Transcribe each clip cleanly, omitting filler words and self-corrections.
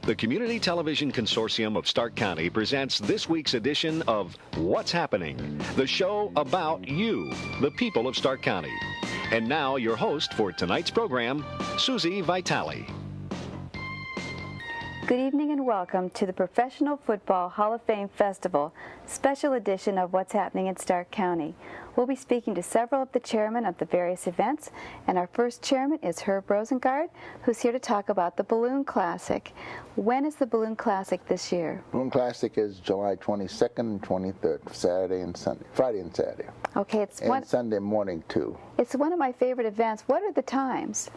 The Community Television Consortium of Stark County presents this week's edition of What's Happening, the show about you, the people of Stark County. And now your host for tonight's program, Susie Vitale. Good evening and welcome to the Professional Football Hall of Fame Festival, special edition of What's Happening in Stark County. We'll be speaking to several of the chairmen of the various events, and our first chairman is Herb Rosengard, who's here to talk about the Balloon Classic. When is the Balloon Classic this year? Balloon Classic is July 22nd and 23rd, Saturday and Sunday, Friday and Saturday. Okay, and Sunday morning too. It's one of my favorite events. What are the times?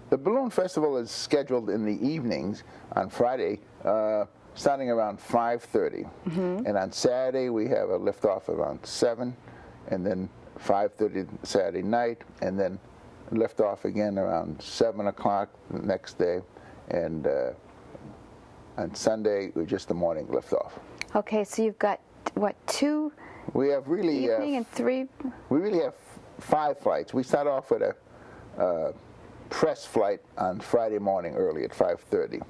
The Balloon Festival is scheduled in the evenings on Friday, starting around 5:30. And on Saturday, we have a liftoff around 7, and then 5:30 Saturday night, and then liftoff again around 7 o'clock the next day. And on Sunday, we're just the morning liftoff. Okay, so you've got, what, 2 we have really, evening and 3? We really have 5 flights. We start off with a press flight on Friday morning early at 5:30,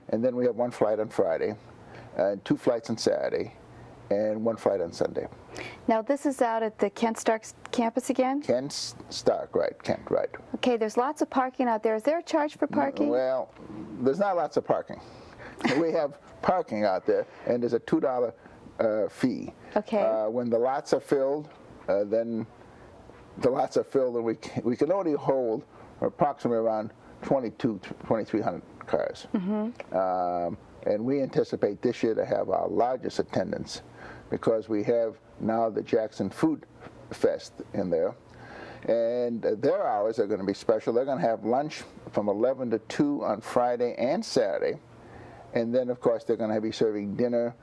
and then we have 1 flight on Friday, 2 flights on Saturday, and 1 flight on Sunday. Now this is out at the Kent Stark campus again? Kent Stark, right, Kent, right. Okay, there's lots of parking out there. Is there a charge for parking? Well, there's not lots of parking. We have parking out there, and there's a $2 fee. Okay. When the lots are filled, then the lots are filled, and we can only hold approximately around 2,300 cars. And we anticipate this year to have our largest attendance because we have now the Jackson Food Fest in there. And their hours are going to be special. They're going to have lunch from 11 to 2 on Friday and Saturday. And then, of course, they're going to be serving dinner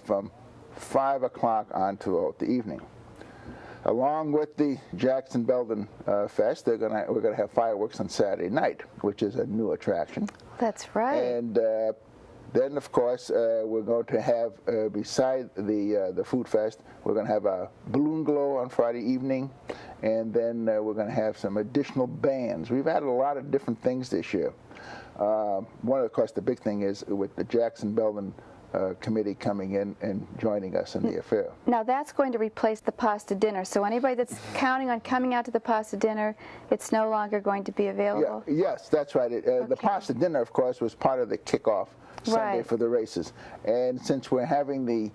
from 5 o'clock on throughout the evening. Along with the Jackson Belden Fest, we're going to have fireworks on Saturday night, which is a new attraction. That's right. And then, of course, we're going to have, beside the Food Fest, we're going to have a balloon glow on Friday evening, and then we're going to have some additional bands. We've added a lot of different things this year. Of course, the big thing is with the Jackson Belden committee coming in and joining us in the affair. Now that's going to replace the pasta dinner, so anybody that's counting on coming out to the pasta dinner, it's no longer going to be available? Yeah, yes, that's right. The pasta dinner, of course, was part of the kickoff Sunday for the races. And since we're having the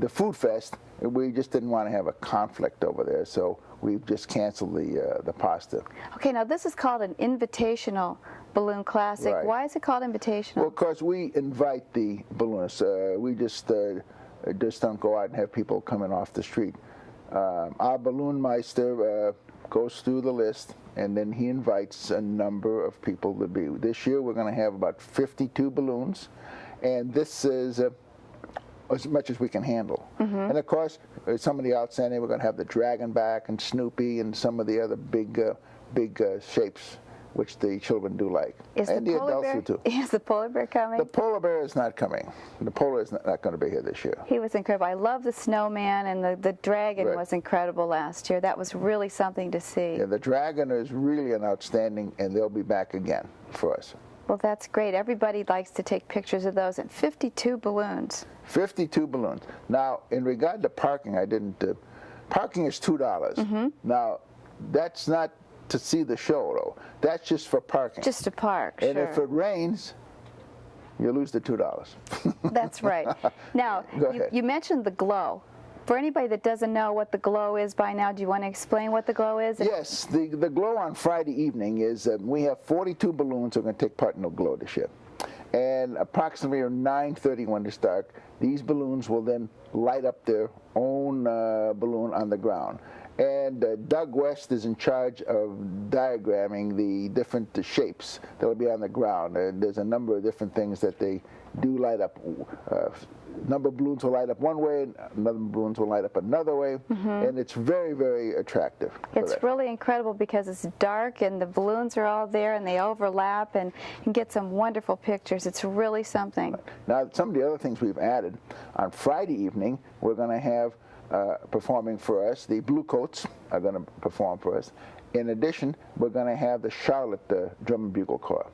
Food Fest, we just didn't want to have a conflict over there, so we've just canceled the pasta. Okay, now this is called an invitational Balloon Classic. Right. Why is it called invitational? Well, because we invite the balloonists. We just don't go out and have people coming off the street. Our balloon meister goes through the list, and then he invites a number of people to be. This year we're going to have about 52 balloons, and this is as much as we can handle. And of course, some of the outstanding, we're going to have the Dragon back and Snoopy and some of the other big shapes, which the children do like. And the adults do too. Is the polar bear coming? The polar bear is not coming. The polar is not going to be here this year. He was incredible. I love the snowman, and the dragon was incredible last year. That was really something to see. Yeah, the dragon is really an outstanding, and they'll be back again for us. Well, that's great. Everybody likes to take pictures of those, and 52 balloons. 52 balloons. Now, in regard to parking, parking is $2. Now, that's not to see the show, though. That's just for parking. Just to park, and if it rains, you lose the $2. That's right. Now, you mentioned the glow. For anybody that doesn't know what the glow is by now, do you want to explain what the glow is? Yes, the glow on Friday evening is we have 42 balloons that are going to take part in the glow this year. And approximately around 9:30 when it's dark, these balloons will then light up their own balloon on the ground. And Doug West is in charge of diagramming the different shapes that will be on the ground. And there's a number of different things that they do light up. Number of balloons will light up one way, another balloons will light up another way, and it's very, very attractive. It's really incredible because it's dark and the balloons are all there and they overlap, and you can get some wonderful pictures. It's really something. Now, some of the other things we've added, on Friday evening, we're going to have performing for us, the Blue Coats are going to perform for us. In addition, we're going to have the Charlotte Drum and Bugle Corps.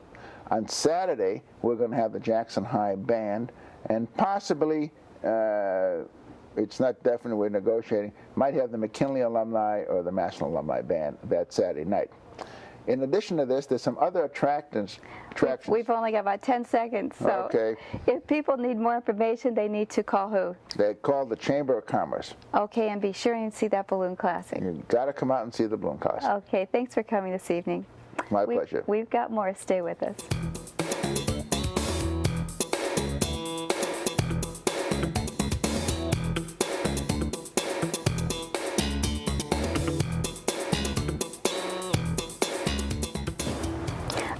On Saturday, we're going to have the Jackson High Band, and possibly, it's not definite, we're negotiating, might have the McKinley Alumni or the Massillon Alumni Band that Saturday night. In addition to this, there's some other attractions. We've only got about 10 seconds, so if people need more information, they need to call who? They call the Chamber of Commerce. Okay, and be sure and see that balloon classic. You've got to come out and see the balloon classic. Okay, thanks for coming this evening. My pleasure. We've got more. Stay with us.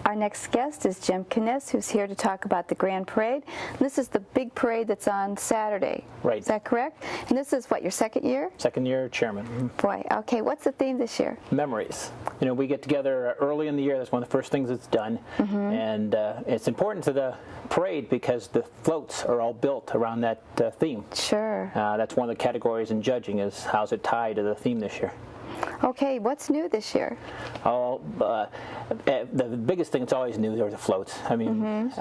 Our next guest is Jim Kniss, who's here to talk about the Grand Parade. This is the big parade that's on Saturday. Right. Is that correct? And this is what, your second year? Second year chairman. Boy, okay. What's the theme this year? Memories. You know, we get together early in the year. That's one of the first things that's done. And it's important to the parade because the floats are all built around that theme. Sure. That's one of the categories in judging is how's it tied to the theme this year. Okay, what's new this year? Oh, the biggest thing that's always new are the floats. I mean,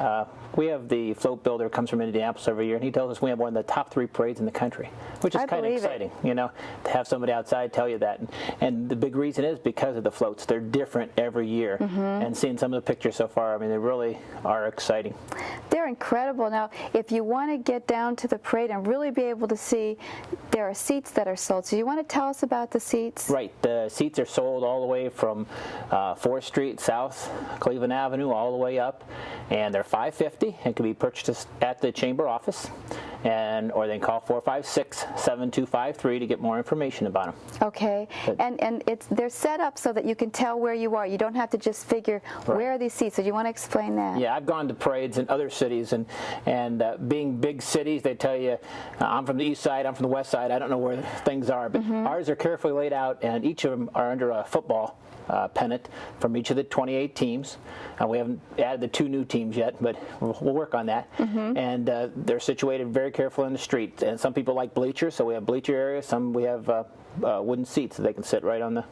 we have the float builder comes from Indianapolis every year, and he tells us we have one of the top 3 parades in the country, which is kind of exciting, you know, to have somebody outside tell you that. And the big reason is because of the floats. They're different every year. And seeing some of the pictures so far, I mean, they really are exciting. They're incredible. Now, if you want to get down to the parade and really be able to see, there are seats that are sold. So you want to tell us about the seats? Right. The seats are sold all the way from 4th Street South, Cleveland Avenue, all the way up, and they're $5.50 and can be purchased at the chamber office, or they can call 456-7253 to get more information about them. Okay, and they're set up so that you can tell where you are. You don't have to just figure where are these seats. So you want to explain that? Yeah, I've gone to parades in other cities, and being big cities, they tell you, I'm from the east side, I'm from the west side, I don't know where things are, but ours are carefully laid out, and each of them are under a football pennant from each of the 28 teams. We haven't added the 2 new teams yet, but we'll work on that. And they're situated very carefully in the street. And some people like bleachers, so we have bleacher areas. Some we have wooden seats so they can sit right on the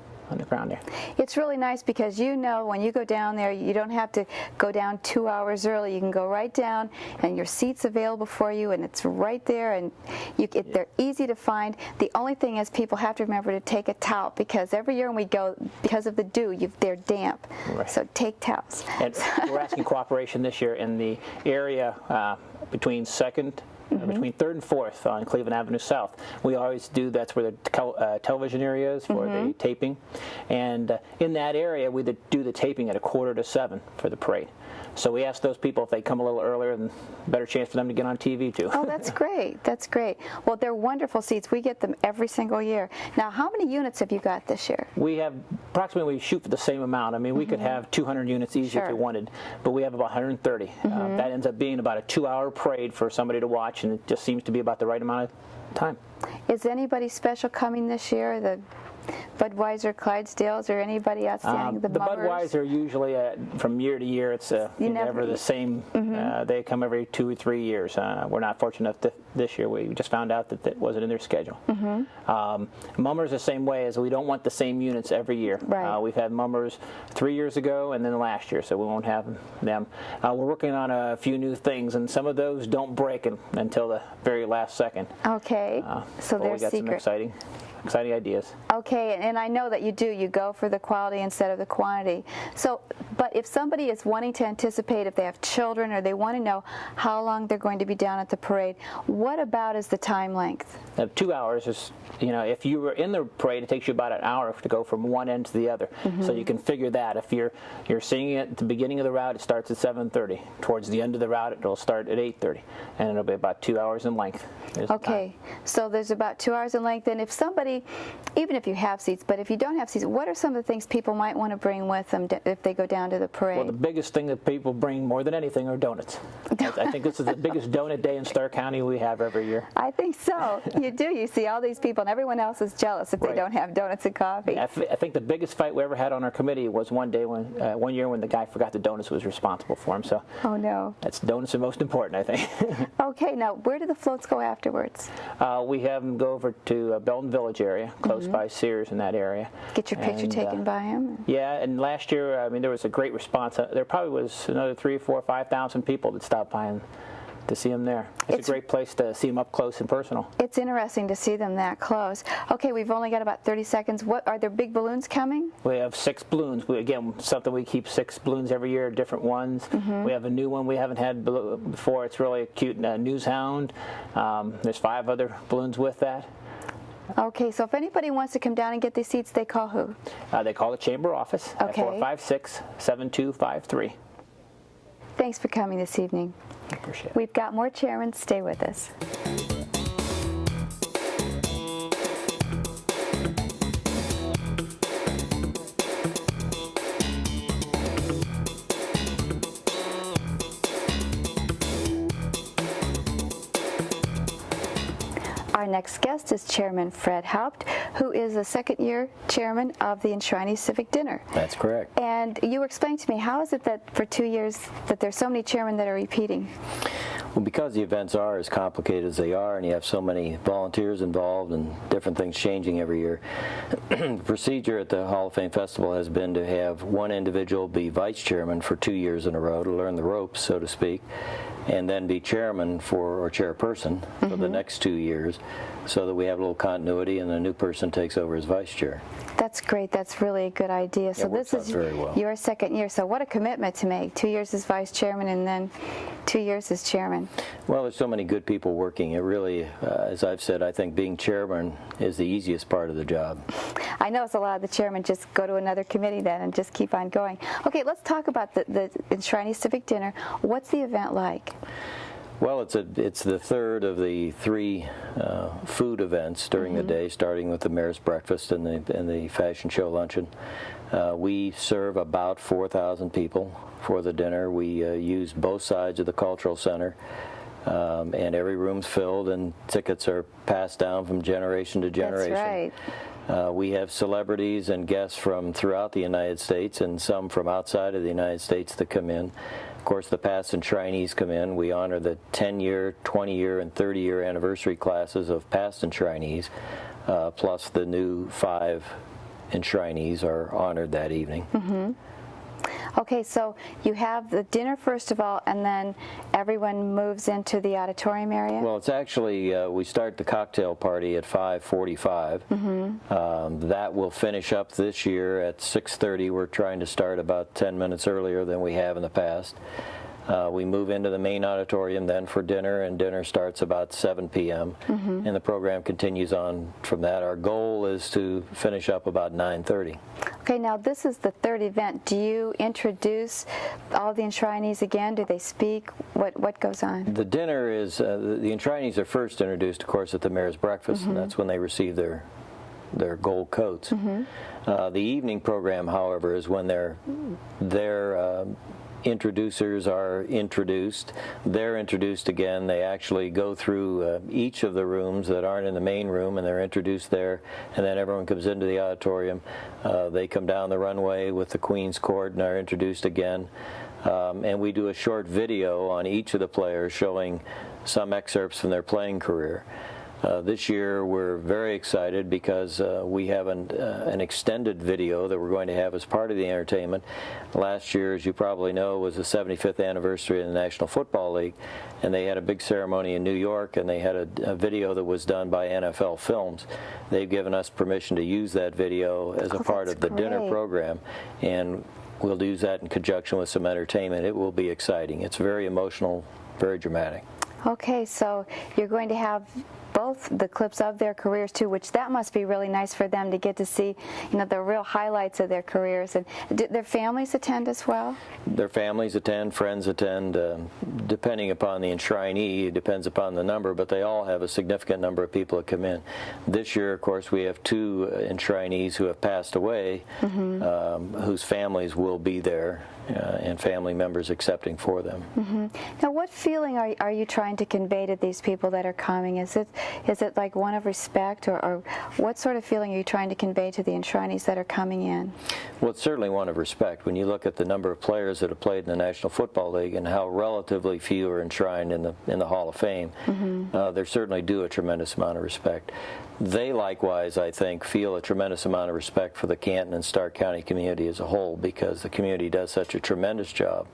ground there. It's really nice because you know when you go down there, you don't have to go down 2 hours early. You can go right down, and your seat's available for you, and it's right there, and they're easy to find. The only thing is people have to remember to take a towel because every year when we go, because of the dew, they're damp. Right. So take towels. And we're asking cooperation this year in the area between 2nd between 3rd and 4th on Cleveland Avenue South. We always do, that's where the television area is for the taping. And in that area, we do the taping at 6:45 for the parade. So we ask those people if they come a little earlier, then better chance for them to get on TV too. Oh, that's great. That's great. Well, they're wonderful seats. We get them every single year. Now, how many units have you got this year? We have approximately, we shoot for the same amount. I mean, we could have 200 units easy if we wanted, but we have about 130. That ends up being about a 2-hour parade for somebody to watch, and it just seems to be about the right amount of time. Is anybody special coming this year? The Budweiser, Clydesdales, or anybody outstanding? The Budweiser usually from year to year, it's never the same. They come every 2 or 3 years. We're not fortunate enough this year. We just found out that wasn't in their schedule. Mummers the same way, as we don't want the same units every year. Right. We've had Mummers 3 years ago and then last year, so we won't have them. We're working on a few new things, and some of those don't break until the very last second. Okay, so they're got secret. Some exciting ideas. Okay, and I know that you go for the quality instead of the quantity. So, but if somebody is wanting to anticipate, if they have children or they want to know how long they're going to be down at the parade, what about is the time length? 2 hours is, if you were in the parade, it takes you about an hour to go from one end to the other. So you can figure that. If you're seeing it at the beginning of the route, it starts at 7:30. Towards the end of the route, it'll start at 8:30, and it'll be about 2 hours in length. Okay, so there's about 2 hours in length. And if somebody, even if you have seats, but if you don't have seats, what are some of the things people might want to bring with them if they go down to the parade? Well, the biggest thing that people bring more than anything are donuts. I think this is the biggest donut day in Stark County we have every year. I think so. You do. You see all these people, and everyone else is jealous if they don't have donuts and coffee. I think the biggest fight we ever had on our committee was one year when the guy forgot the donuts was responsible for him. So, oh no, donuts are most important, I think. Okay, now where do the floats go afterwards? We have them go over to Belton Village area, close by Sears in that area. Get your picture taken by him. Yeah, and last year, there was a great response. There probably was another 3,000, 4,000, 5,000 people that stopped by to see them there. It's a great place to see them up close and personal. It's interesting to see them that close. Okay, we've only got about 30 seconds. What are there big balloons coming? We have 6 balloons. Again, something we keep 6 balloons every year, different ones. We have a new one we haven't had before. It's really a cute news hound. There's 5 other balloons with that. Okay, so if anybody wants to come down and get these seats, they call who? They call the chamber office at 456-7253. Thanks for coming this evening. I appreciate it. We've got more chairmen. Stay with us. Our next guest is Chairman Fred Haupt, who is a second-year chairman of the Enshrinee Civic Dinner. That's correct. And you were explaining to me, how is it that for 2 years that there's so many chairmen that are repeating? Well, because the events are as complicated as they are, and you have so many volunteers involved and different things changing every year, the procedure at the Hall of Fame Festival has been to have one individual be vice chairman for 2 years in a row to learn the ropes, so to speak, and then be chairman or chairperson for the next 2 years, so that we have a little continuity and the new person takes over as vice chair. That's great. That's really a good idea. So this is your second year. So what a commitment to make. 2 years as vice chairman and then 2 years as chairman. Well, there's so many good people working. It really, as I've said, I think being chairman is the easiest part of the job. I know it's a lot of the chairmen just go to another committee then and just keep on going. Okay, let's talk about the Enshrinee Civic Dinner. What's the event like? Well, it's the third of the 3 food events during the day, starting with the mayor's breakfast and the fashion show luncheon. We serve about 4,000 people for the dinner. We use both sides of the cultural center, and every room's filled, and tickets are passed down from generation to generation. That's right. We have celebrities and guests from throughout the United States and some from outside of the United States that come in. Of course, the past Enshrinees come in. We honor the 10-year, 20-year, and 30-year anniversary classes of past Enshrinees, plus the new 5 Enshrinees are honored that evening. Okay, so you have the dinner first of all, and then everyone moves into the auditorium area? Well, it's actually, we start the cocktail party at 5:45. That will finish up this year at 6:30. We're trying to start about 10 minutes earlier than we have in the past. We move into the main auditorium then for dinner, and dinner starts about 7 p.m. And the program continues on from that. Our goal is to finish up about 9:30. Okay, now this is the third event. Do you introduce all the Enshrinees again? Do they speak? What goes on? The dinner is, the Enshrinees are first introduced, of course, at the mayor's breakfast, and that's when they receive their gold coats. The evening program, however, is when their introducers are introduced. They're introduced again. They actually go through each of the rooms that aren't in the main room, and they're introduced there, and then everyone comes into the auditorium. They come down the runway with the Queen's Court and are introduced again. And we do a short video on each of the players showing some excerpts from their playing career. This year we're very excited because we have an extended video that we're going to have as part of the entertainment. Last year, as you probably know, was the 75th anniversary of the National Football League, and they had a big ceremony in New York, and they had a video that was done by NFL Films. They've given us permission to use that video as a part of the dinner program, and we'll use that in conjunction with some entertainment. It will be exciting. It's very emotional, very dramatic. Okay, so you're going to have both the clips of their careers too, which that must be really nice for them to get to see, you know, the real highlights of their careers. And do their families attend as well? Their families attend, friends attend, depending upon the enshrinee. It depends upon the number, but they all have a significant number of people that come in. This year, of course, we have 2 enshrinees who have passed away, whose families will be there, and family members accepting for them. Now, what feeling are you trying to convey to these people that are coming? Is it Is it like one of respect, or what sort of feeling are you trying to convey to the enshrinees that are coming in? Well, it's certainly one of respect. When you look at the number of players that have played in the National Football League and how relatively few are enshrined in the Hall of Fame, they're certainly due a tremendous amount of respect. They likewise, I think, feel a tremendous amount of respect for the Canton and Stark County community as a whole, because the community does such a tremendous job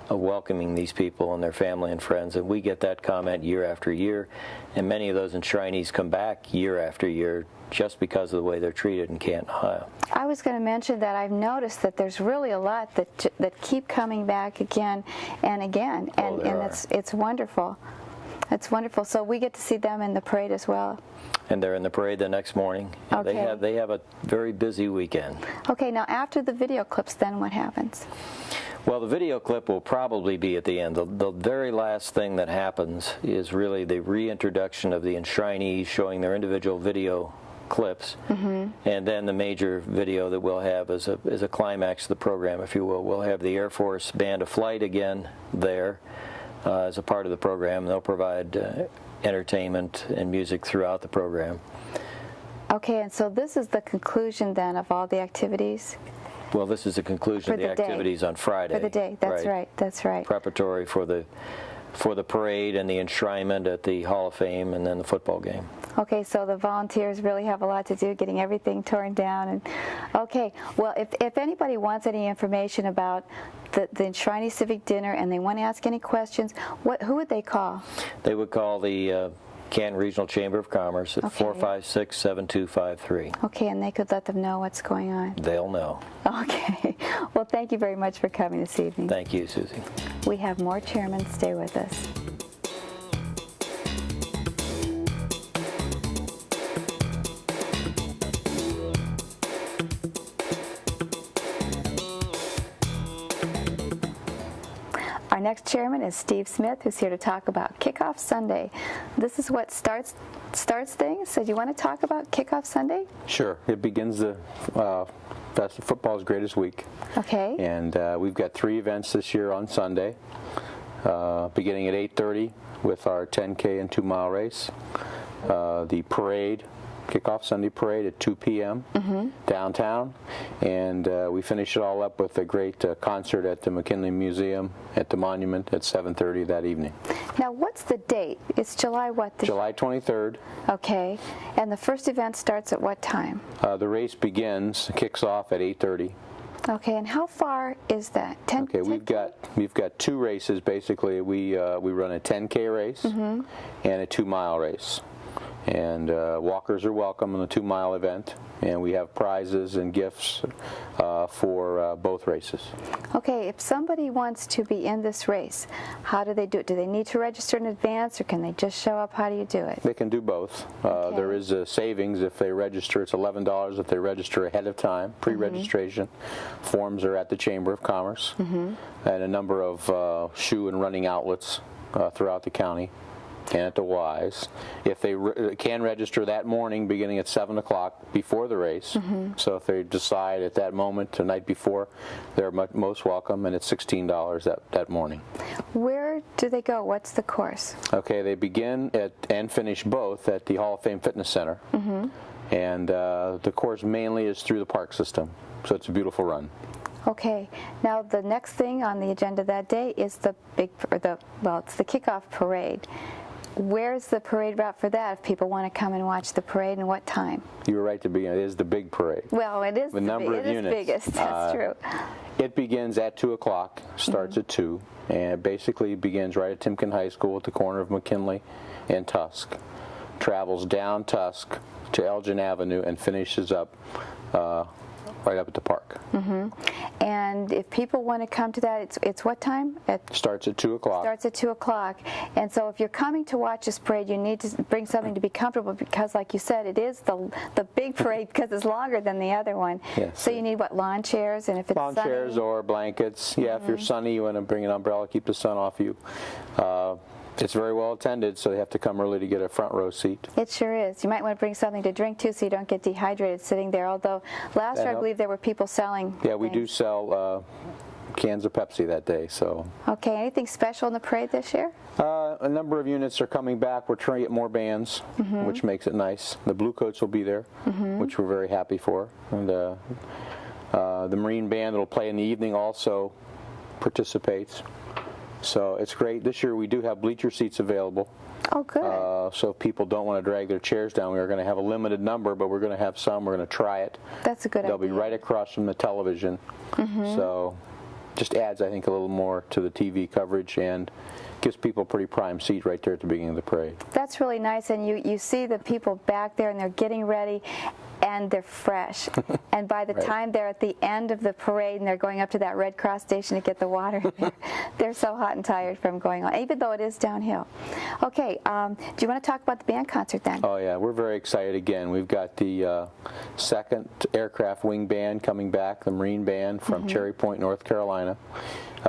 of welcoming these people and their family and friends, and we get that comment year after year, and many of those enshrinees come back year after year just because of the way they're treated in Canton, Ohio. I was going to mention that I've noticed that there's really a lot that keep coming back again and again, and it's wonderful. It's wonderful. So we get to see them in the parade as well. And they're in the parade the next morning. Okay. They have a very busy weekend. Okay, now after the video clips, then what happens? Well, the video clip will probably be at the end. The very last thing that happens is really the reintroduction of the enshrinees showing their individual video clips, and then the major video that we'll have is a climax of the program, if you will. We'll have the Air Force Band of Flight again there as a part of the program. They'll provide entertainment and music throughout the program. Okay, and so this is the conclusion then of all the activities? Well, this is the conclusion of the activities on Friday. For the day, that's right, that's right. Preparatory for the parade and the enshrinement at the Hall of Fame, and then the football game. Okay, so the volunteers really have a lot to do, getting everything torn down. And okay, well, if anybody wants any information about the Enshrinee Civic Dinner and they want to ask any questions, who would they call? They would call the Canton Regional Chamber of Commerce at 456-7253. Okay, and they could let them know what's going on. They'll know. Okay. Well, thank you very much for coming this evening. Thank you, Susie. We have more chairmen. Stay with us. Our next chairman is Steve Smith, who's here to talk about Kickoff Sunday. This is what starts things. So do you want to talk about Kickoff Sunday? Sure. It begins the football's greatest week. Okay. And we've got 3 events this year on Sunday, beginning at 8:30 with our 10K and 2-mile race. The parade, Kickoff Sunday parade at 2 p.m. Downtown, and we finish it all up with a great concert at the McKinley Museum at the Monument at 7:30 that evening. Now, what's the date? It's July what? July 23rd. Okay, and the first event starts at what time? The race kicks off at 8:30. Okay, and how far is that? 10. Okay, we've got 2 races basically. We run a 10K race and a 2-mile race. And walkers are welcome in the 2-mile event, and we have prizes and gifts for both races. Okay, if somebody wants to be in this race, how do they do it? Do they need to register in advance, or can they just show up? How do you do it? They can do both. Okay. There is a savings if they register. It's $11 if they register ahead of time, pre-registration. Forms are at the Chamber of Commerce, and a number of shoe and running outlets throughout the county. And at the Wise. If they can register that morning beginning at 7 o'clock before the race, so if they decide at that moment, the night before, they're most welcome, and it's $16 that morning. Where do they go? What's the course? Okay, they begin and finish both at the Hall of Fame Fitness Center, and the course mainly is through the park system, so it's a beautiful run. Okay, now the next thing on the agenda that day is it's the kickoff parade. Where's the parade route for that if people want to come and watch the parade, and what time? You were right to begin. It is the big parade. Well, it is the number of units. Biggest, that's true. It begins at 2 o'clock, starts at 2, and it basically begins right at Timken High School at the corner of McKinley and Tusk, travels down Tusk to Elgin Avenue, and finishes up right up at the park. And if people want to come to that, it's what time? Starts at 2 o'clock. Starts at 2 o'clock. And so if you're coming to watch this parade, you need to bring something to be comfortable, because like you said, it is the big parade because it's longer than the other one. Yes. So you need what, lawn chairs? And if it's lawn sunny? chairs or blankets. Yeah, if you're sunny, you want to bring an umbrella, keep the sun off you. It's very well attended, so they have to come early to get a front row seat. It sure is. You might want to bring something to drink, too, so you don't get dehydrated sitting there, although last year I believe there were people selling Yeah, we do sell cans of Pepsi that day. So. Okay, anything special in the parade this year? A number of units are coming back. We're trying to get more bands, which makes it nice. The Bluecoats will be there, which we're very happy for. And the Marine Band that will play in the evening also participates. So it's great. This year we do have bleacher seats available. Oh, good. So if people don't want to drag their chairs down, we are going to have a limited number, but we're going to have some. We're going to try it. That's a good idea. They'll be right across from the television. So just adds, I think, a little more to the TV coverage and gives people a pretty prime seat right there at the beginning of the parade. That's really nice, and you see the people back there and they're getting ready and they're fresh. And by the time they're at the end of the parade and they're going up to that Red Cross station to get the water, they're so hot and tired from going on, even though it is downhill. Okay, do you want to talk about the band concert then? Oh yeah, we're very excited again. We've got the 2nd Aircraft Wing Band coming back, the Marine Band from Cherry Point, North Carolina.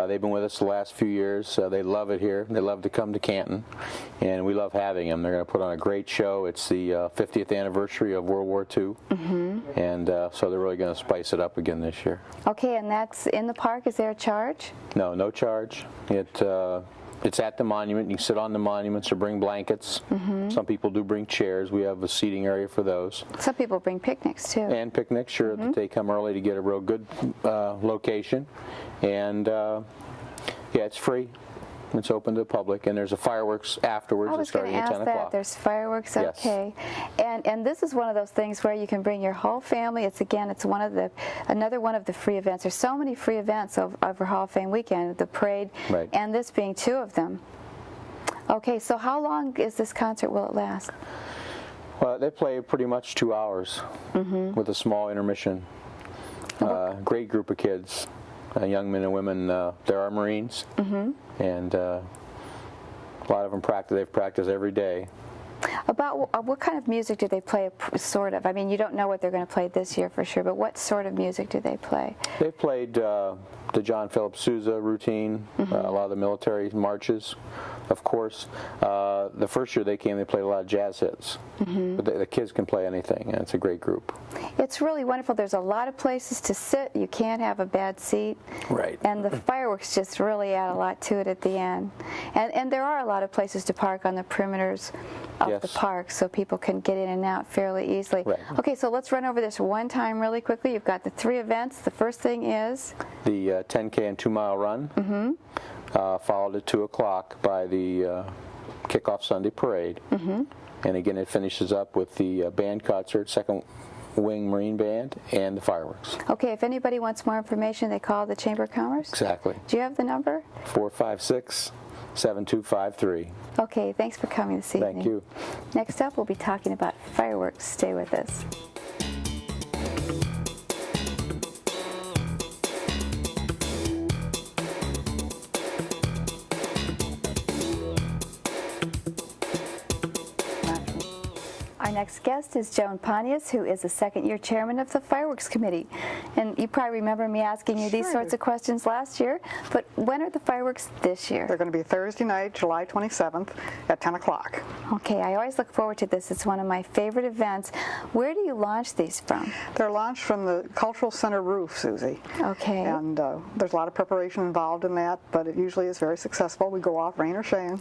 They've been with us the last few years. They love it here. They love to come to Canton, and we love having them. They're going to put on a great show. It's the 50th anniversary of World War II, and so they're really going to spice it up again this year. Okay, and that's in the park. Is there a charge? No, no charge. It's at the monument. You can sit on the monuments or bring blankets. Some people do bring chairs. We have a seating area for those. Some people bring picnics too. And picnics, sure, that they come early to get a real good location. And yeah, it's free. It's open to the public, and there's a fireworks afterwards. I was going to ask that. There's fireworks, okay. Yes. And this is one of those things where you can bring your whole family. It's one of another one of the free events. There's so many free events over Hall of Fame weekend, the parade, and this being 2 of them. Okay, so how long is this concert? Will it last? Well, they play pretty much 2 hours with a small intermission. Great group of kids. Young men and women. There are Marines, and a lot of them they've practiced every day. About what kind of music do they play, sort of? I mean, you don't know what they're going to play this year for sure, but what sort of music do they play? They've played the John Philip Sousa routine, a lot of the military marches, of course. The first year they came, they played a lot of jazz hits. But the kids can play anything, and it's a great group. It's really wonderful. There's a lot of places to sit. You can't have a bad seat. Right. And the fireworks just really add a lot to it at the end. And there are a lot of places to park on the perimeters of the park, so people can get in and out fairly easily. Right. Okay, so let's run over this one time really quickly. You've got the 3 events. The first thing is? The 10K and 2-mile run, followed at 2 o'clock by the kickoff Sunday parade. And again, it finishes up with the band concert, 2nd Wing Marine Band, and the fireworks. Okay, if anybody wants more information, they call the Chamber of Commerce? Exactly. Do you have the number? 456-7253. Okay, thanks for coming this evening. Thank you. Next up, we'll be talking about fireworks. Stay with us. Our next guest is Joan Pontius, who is the 2nd-year chairman of the Fireworks Committee. And you probably remember me asking you these sorts of questions last year, but when are the fireworks this year? They're going to be Thursday night, July 27th at 10 o'clock. Okay, I always look forward to this. It's one of my favorite events. Where do you launch these from? They're launched from the Cultural Center roof, Susie. Okay. And there's a lot of preparation involved in that, but it usually is very successful. We go off, rain or shine.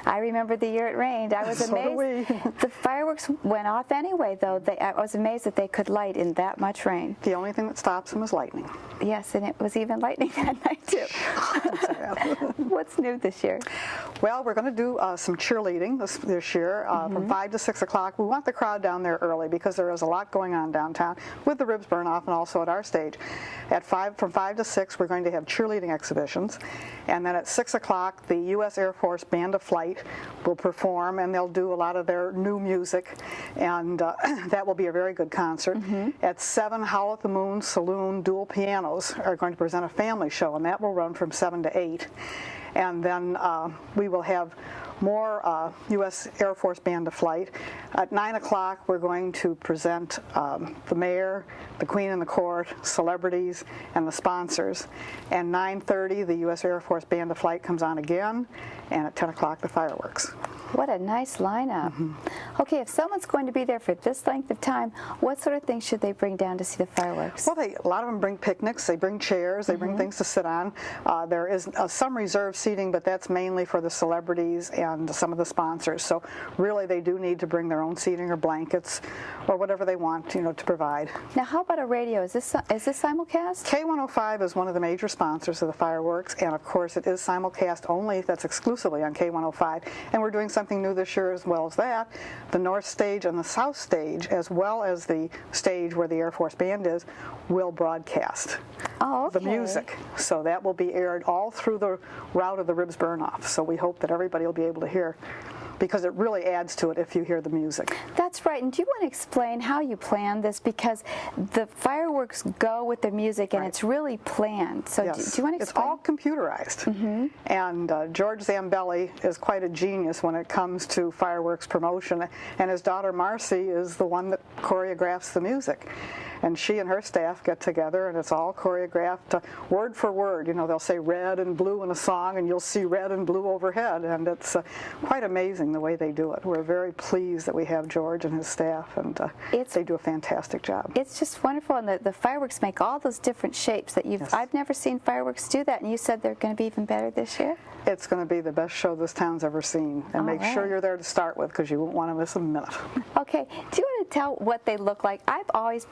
I remember the year it rained. I was amazed. So do we. The fireworks went off anyway, though. I was amazed that they could light in that much rain. The only thing that stops them is lightning. Yes, and it was even lightning that night, too. What's new this year? Well, we're going to do some cheerleading this year from 5 to 6 o'clock. We want the crowd down there early because there is a lot going on downtown with the ribs burn off and also at our stage. From 5 to 6, we're going to have cheerleading exhibitions. And then at 6 o'clock, the U.S. Air Force Band of Flight will perform, and they'll do a lot of their new music. And that will be a very good concert. At 7, Howl at the Moon Saloon Dual Pianos are going to present a family show, and that will run from 7 to 8. And then we will have more U.S. Air Force Band of Flight. At 9 o'clock, we're going to present the mayor, the Queen and the Court, celebrities, and the sponsors. And 9:30, the U.S. Air Force Band of Flight comes on again, and at 10 o'clock, the fireworks. What a nice lineup. Okay, if someone's going to be there for this length of time, what sort of things should they bring down to see the fireworks? Well, a lot of them bring picnics, they bring chairs, they bring things to sit on. There is some reserved seating, but that's mainly for the celebrities and some of the sponsors. So really they do need to bring their own seating or blankets or whatever they want, to provide. Now, how about a radio? Is this simulcast? K105 is one of the major sponsors of the fireworks, and of course it is simulcast only. That's exclusively on K105. And we're doing something new this year as well as that. The North Stage and the South Stage, as well as the stage where the Air Force Band is, will broadcast the music. So that will be aired all through the route of the ribs burn off. So we hope that everybody will be able to hear, because it really adds to it if you hear the music. That's right. And do you want to explain how you planned this? Because the fireworks go with the music, and it's really planned. So yes. do you want to explain? It's all computerized. And George Zambelli is quite a genius when it comes to fireworks promotion. And his daughter Marcy is the one that choreographs the music. And she and her staff get together, and it's all choreographed word for word. They'll say red and blue in a song, and you'll see red and blue overhead. And it's quite amazing the way they do it. We're very pleased that we have George and his staff, and they do a fantastic job. It's just wonderful, and the fireworks make all those different shapes that I've never seen fireworks do that, and you said they're going to be even better this year? It's going to be the best show this town's ever seen. And make sure you're there to start with, because you won't want to miss a minute. Okay. Do you want to tell what they look like? I always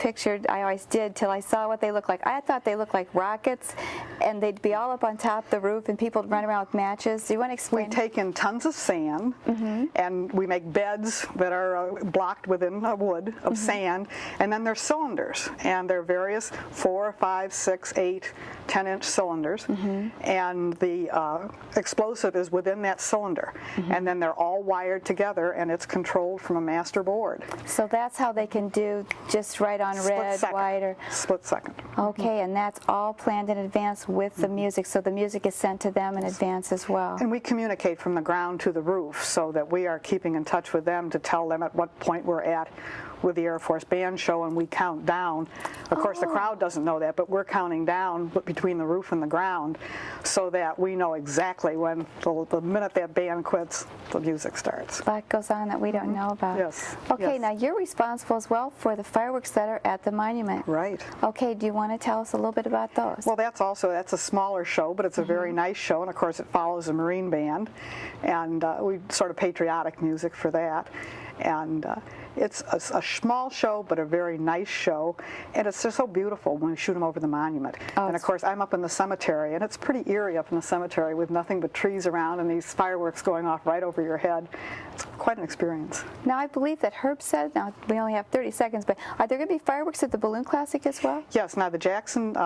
did till I saw what they look like. I thought they looked like rockets, and they'd be all up on top of the roof, and people would run around with matches. Do you want to explain? We take in tons of sand, and we make beds that are blocked within a wood of sand, and then there's cylinders, and they're various 4, 5, 6, 8, 10-inch cylinders, and the explosive is within that cylinder, and then they're all wired together, and it's controlled from a master board. So that's how they can do just right on red, white, or split second. Okay, and that's all planned in advance with the music, so the music is sent to them in advance as well. And we communicate from the ground to the roof, so that we are keeping in touch with them to tell them at what point we're at with the Air Force Band show, and we count down. Of course, the crowd doesn't know that, but we're counting down between the roof and the ground, so that we know exactly when, the minute that band quits, the music starts. A lot goes on that we don't know about. Yes. Okay, now you're responsible as well for the fireworks that are at the monument. Right. Okay, do you want to tell us a little bit about those? Well, that's a smaller show, but it's a very nice show, and of course it follows a Marine band, and we sort of patriotic music for that. And it's a small show, but a very nice show, and it's just so beautiful when we shoot them over the monument. And of course, I'm up in the cemetery, and it's pretty eerie up in the cemetery with nothing but trees around and these fireworks going off right over your head. It's quite an experience. Now, I believe that Herb said, now we only have 30 seconds, but are there going to be fireworks at the Balloon Classic as well? Yes. Now, the Jackson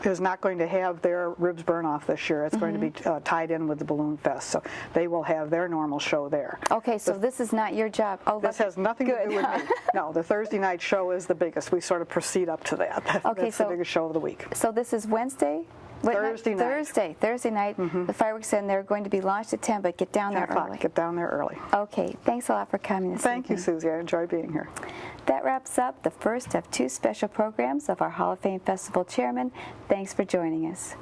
is not going to have their ribs burn off this year. It's going to be tied in with the Balloon Fest, so they will have their normal show there. Okay, so this is not your job. Oh, this has nothing to do with me. No, the Thursday night show is the biggest. We sort of proceed up to that. Okay, that's the biggest show of the week. So this is Wednesday? Thursday night. Thursday night. The fireworks, and they're going to be launched at 10, but get down there early. Get down there early. Okay, thanks a lot for coming this Thank evening. you, Susie. I enjoy being here. That wraps up the first of 2 special programs of our Hall of Fame Festival Chairman. Thanks for joining us.